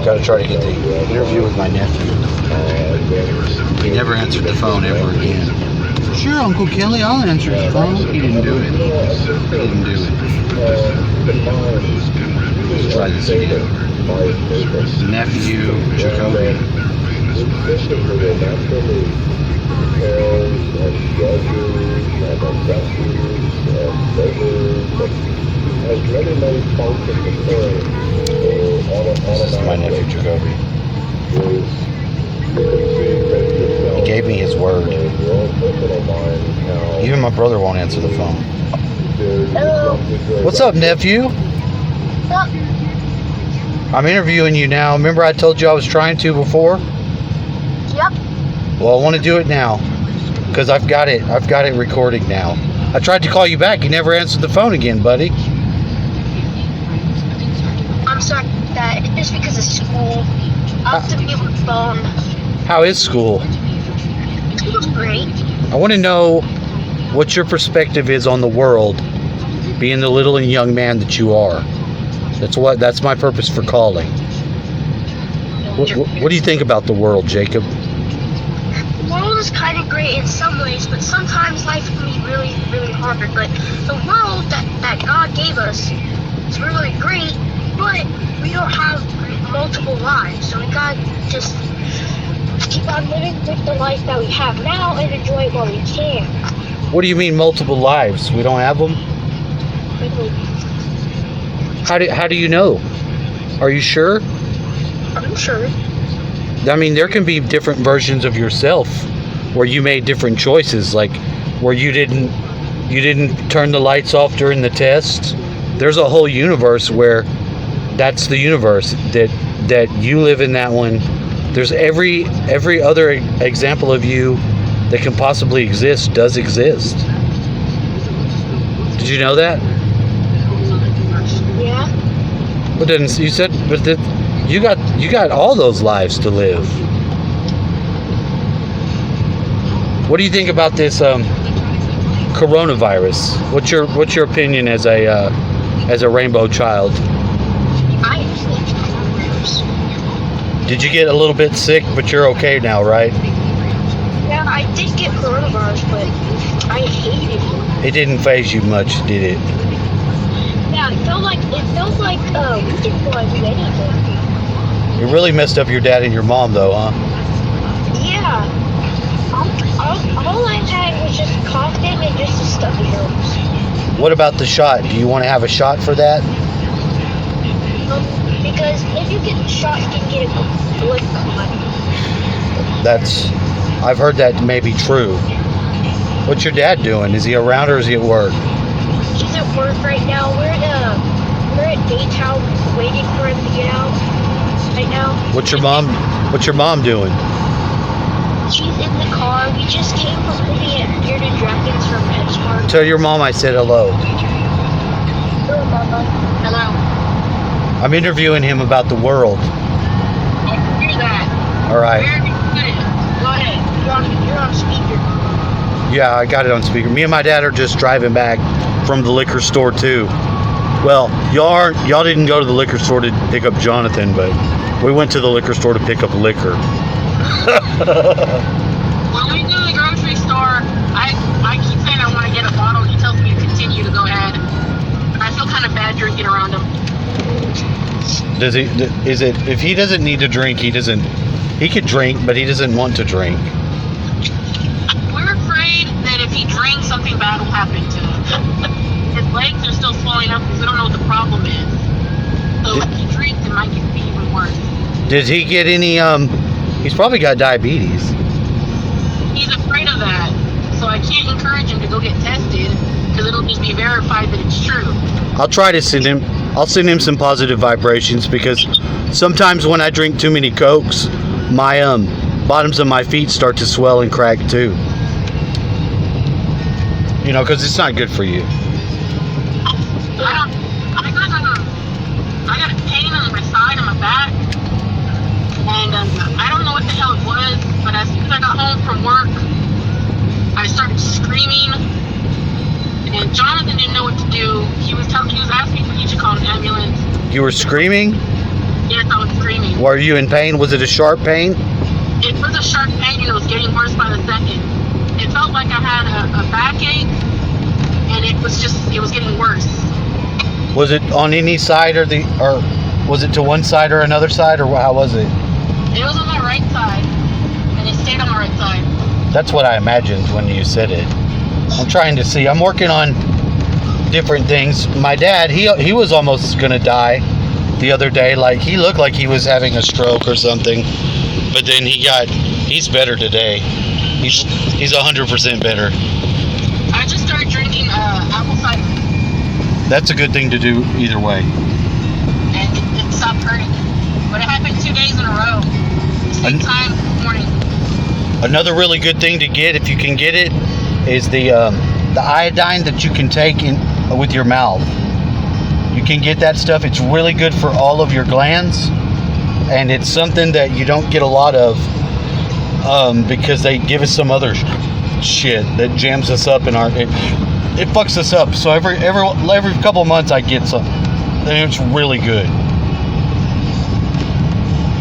Gotta try to get the interview with my nephew. He never answered the phone ever again. Sure, Uncle Kelly, I'll answer the phone. He didn't do it. Let's try this again. Nephew Jacoby. This is my nephew Jacoby. He gave me his word. Even my brother won't answer the phone. Hello. What's up, nephew? What's up? I'm interviewing you now. Remember I told you I was trying to before? Yep. Well, I want to do it now because I've got it recording now. I tried to call you back. You never answered the phone again, buddy. I'm sorry that it's because of school. I have to be on the phone. How is school? It was great. I want to know what your perspective is on the world, being the little and young man that you are. That's my purpose for calling. What do you think about the world, Jacob? The world is kind of great in some ways, but sometimes life can be really, really hard. But the world that God gave us is really great, but we don't have multiple lives. So we gotta just keep on living with the life that we have now and enjoy it while we can. What do you mean multiple lives? We don't have them? How do you know? Are you sure? I'm sure. I mean, there can be different versions of yourself where you made different choices, like where you didn't turn the lights off during the test. There's a whole universe where that's the universe that you live in. That one. There's every other example of you that can possibly exist does exist. Did you know that? Yeah. But then you said, you got all those lives to live. What do you think about this coronavirus? What's your opinion as a rainbow child? I hate coronavirus. Did you get a little bit sick, but you're okay now, right? Yeah, I did get coronavirus, but I hated it. It didn't faze you much, did it? Yeah, it felt like we didn't go and do anything. It really messed up your dad and your mom, though, huh? Yeah. All I had was just coughing and just a stuffy nose. What about the shot? Do you want to have a shot for that? Because if you get the shot, you can get a blood clot. I've heard that may be true. What's your dad doing? Is he around or is he at work? He's at work right now. We're at Daytown waiting for him to get out right now. What's your mom doing? She's in the car. We just came from looking at bearded dragons from PetSmart. Tell your mom I said hello. Hello, Mama. Hello. I'm interviewing him about the world. I hear that. All right. Go ahead. You're on speaker. Yeah, I got it on speaker. Me and my dad are just driving back from the liquor store too. Well, y'all didn't go to the liquor store to pick up Jonathan, but we went to the liquor store to pick up liquor. When we go to the grocery store, I keep saying I want to get a bottle. He tells me to continue to go ahead. I feel kind of bad drinking around him. If he doesn't need to drink, he could drink, but he doesn't want to drink. We're afraid that if he drinks, something bad will happen to him. His legs are still swelling up because we don't know what the problem is. So if he drinks, it might be even worse. Did he get any, he's probably got diabetes. He's afraid of that. So I can't encourage him to go get tested because it'll just be verified that it's true. I'll send him some positive vibrations because sometimes when I drink too many Cokes, my bottoms of my feet start to swell and crack too. You know, because it's not good for you. I got a pain on my side, on my back, and I don't know what the hell it was, but as soon as I got home from work, I started screaming, and Jonathan didn't know what to do. He was asking if he should call an ambulance. You were screaming? Yes, I was screaming. Were you in pain? Was it a sharp pain? It was a sharp pain and it was getting worse by the second. It felt like I had a backache and it was getting worse. Was it on any side or was it to one side or another side, or how was it? It was on my right side and it stayed on my right side. That's what I imagined when you said it. I'm trying to see. I'm working on different things. My dad, he was almost gonna die the other day. Like, he looked like he was having a stroke or something, but then he's better today. He's 100% better. I just started drinking apple cider That's a good thing to do either way. and it stopped hurting. But it happened 2 days in a row. Same time, morning. Another really good thing to get, if you can get it, is the iodine that you can take in with your mouth. You can get that stuff. It's really good for all of your glands, and it's something that you don't get a lot of because they give us some other shit that jams us up in it fucks us up. So every couple of months I get some, and it's really good.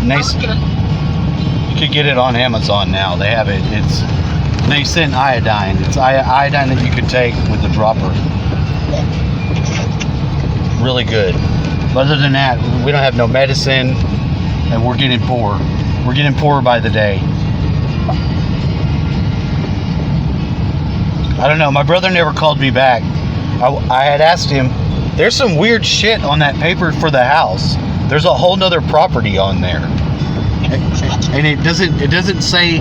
Nice. You could get it on Amazon now. They have it. It's nascent iodine. It's iodine that you could take with the dropper. Really good. But other than that, we don't have no medicine, and we're getting poor. We're getting poorer by the day. I don't know. My brother never called me back. I had asked him. There's some weird shit on that paper for the house. There's a whole nother property on there. And it doesn't say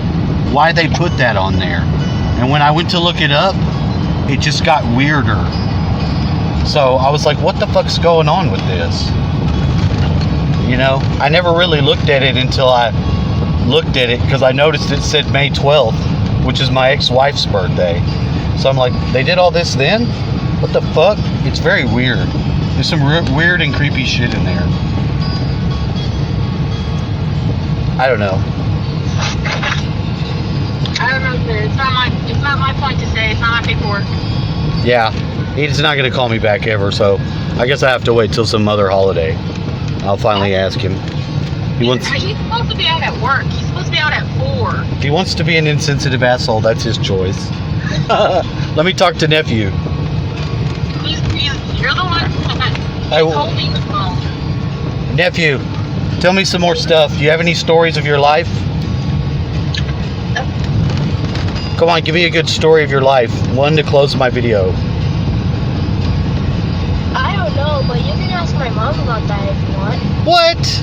why they put that on there. And when I went to look it up, it just got weirder. So I was like, what the fuck's going on with this? You know, I never really looked at it until I looked at it, because I noticed it said May 12th, which is my ex-wife's birthday. So I'm like, they did all this then? What the fuck? It's very weird. There's some weird and creepy shit in there. I don't know. I don't know, sir. It's not my point to say. It's not my paperwork. Yeah, he's not going to call me back ever, so I guess I have to wait till some other holiday. I'll finally ask him. He's supposed to be out at work. He's supposed to be out at 4. If he wants to be an insensitive asshole, that's his choice. Let me talk to nephew. You're the one that told me the phone. Nephew, tell me some more stuff. Do you have any stories of your life? Come on, give me a good story of your life. One to close my video. I don't know, but you can ask my mom about that if you want. What?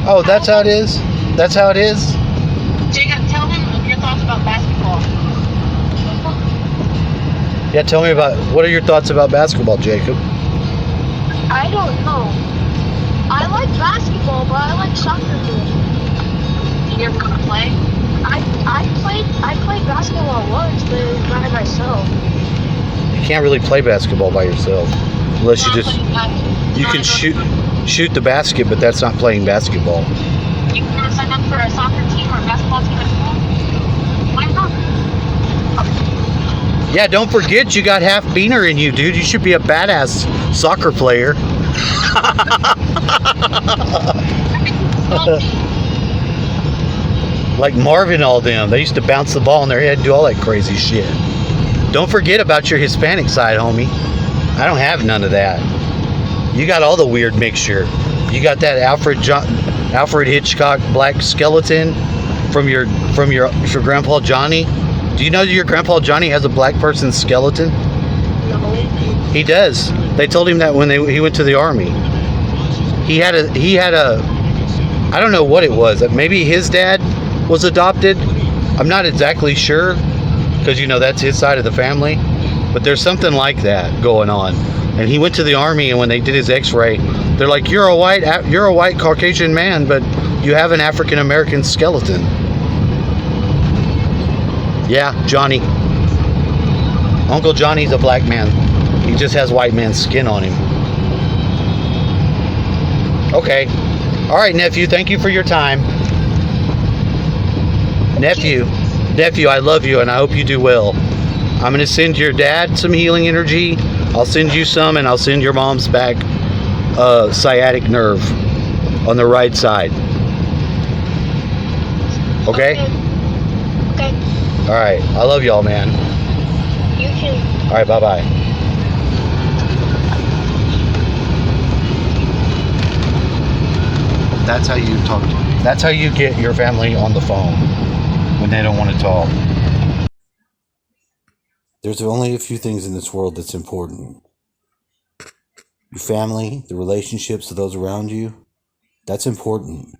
Oh, that's how it is? That's how it is? Jacob, tell him your thoughts about basketball. Yeah, tell me what are your thoughts about basketball, Jacob? I don't know. I like basketball, but I like soccer too. You ever gonna play? I played basketball once, but it was by myself. You can't really play basketball by yourself. Unless you can shoot the basket, but that's not playing basketball. You want to sign up for a soccer team or a basketball team at school? Why not? Yeah, don't forget you got half beaner in you, dude. You should be a badass soccer player. Like Marvin, all them. They used to bounce the ball in their head and do all that crazy shit. Don't forget about your Hispanic side, homie. I don't have none of that. You got all the weird mixture. You got that Alfred Hitchcock black skeleton from your Grandpa Johnny. Do you know that your Grandpa Johnny has a black person's skeleton? No. He does. They told him that when he went to the army. He had a I don't know what it was. Maybe his dad was adopted. I'm not exactly sure, because you know that's his side of the family. But there's something like that going on. And he went to the army, and when they did his X-ray, they're like, "You're a white Caucasian man, but you have an African American skeleton." Yeah, Johnny. Uncle Johnny's a black man. He just has white man's skin on him. Okay. All right, nephew. Thank you for your time. Nephew, I love you, and I hope you do well. I'm going to send your dad some healing energy. I'll send you some, and I'll send your mom's back sciatic nerve on the right side. Okay? Okay. All right. I love y'all, man. You too. All right. Bye-bye. That's how you talk. That's how you get your family on the phone when they don't want to talk. There's only a few things in this world that's important. Your family, the relationships of those around you, that's important.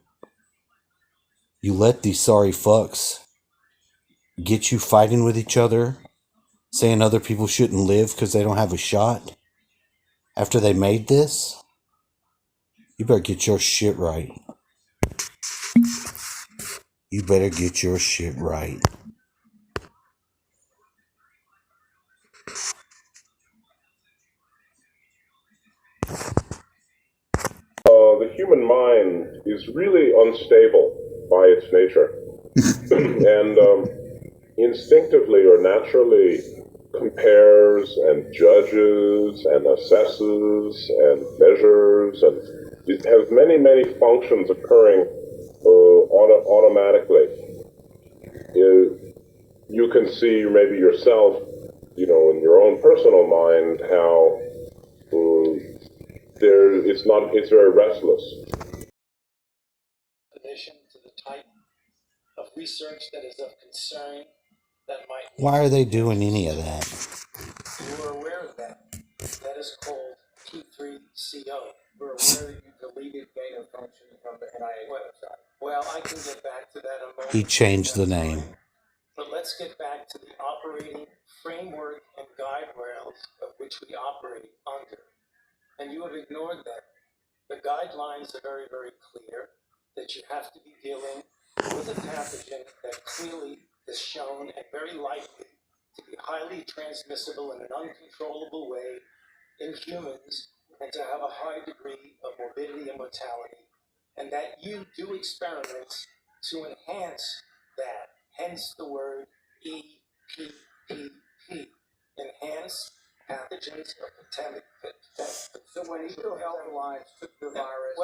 You let these sorry fucks get you fighting with each other, saying other people shouldn't live because they don't have a shot. After they made this, you better get your shit right. You better get your shit right. The human mind is really unstable by its nature. And instinctively or naturally compares and judges and assesses and measures, and it has many, many functions occurring automatically. You can see maybe yourself, in your own personal mind, how it's very restless. To the type of research that is of concern that might. Why are they doing any of that? You are aware of that. That is called P3CO. We're aware that you deleted gain of function from the NIH website. Well, I can get back to that in a moment. He changed the name. But let's get back to the operating framework and guide rails of which we operate under. And you have ignored that. The guidelines are very, very clear that you have to be dealing with a pathogen that clearly is shown and very likely to be highly transmissible in an uncontrollable way in humans and to have a high degree of morbidity and mortality, and that you do experiments to enhance that, hence the word EPPP, enhance pathogens of pandemic. So when EcoHealth Alliance took the virus,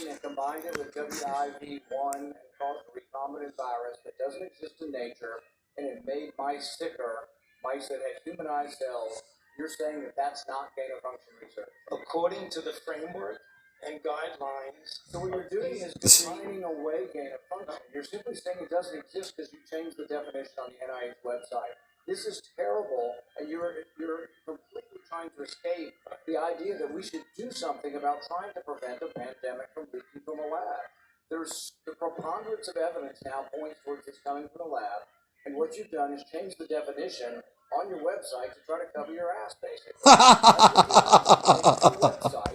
and combined it with WIV1 and caused a recombinant virus that doesn't exist in nature, and it made mice sicker, mice that had humanized cells, you're saying that that's not gain of function research? According to the framework and guidelines. So what you're doing is defining away gain of function. You're simply saying it doesn't exist because you changed the definition on the NIH website. This is terrible, and you're completely trying to escape the idea that we should do something about trying to prevent a pandemic from leaking from a lab. There's the preponderance of evidence now points towards this coming from the lab, and what you've done is change the definition on your website to try to cover your ass, basically. That's what you have to change your website.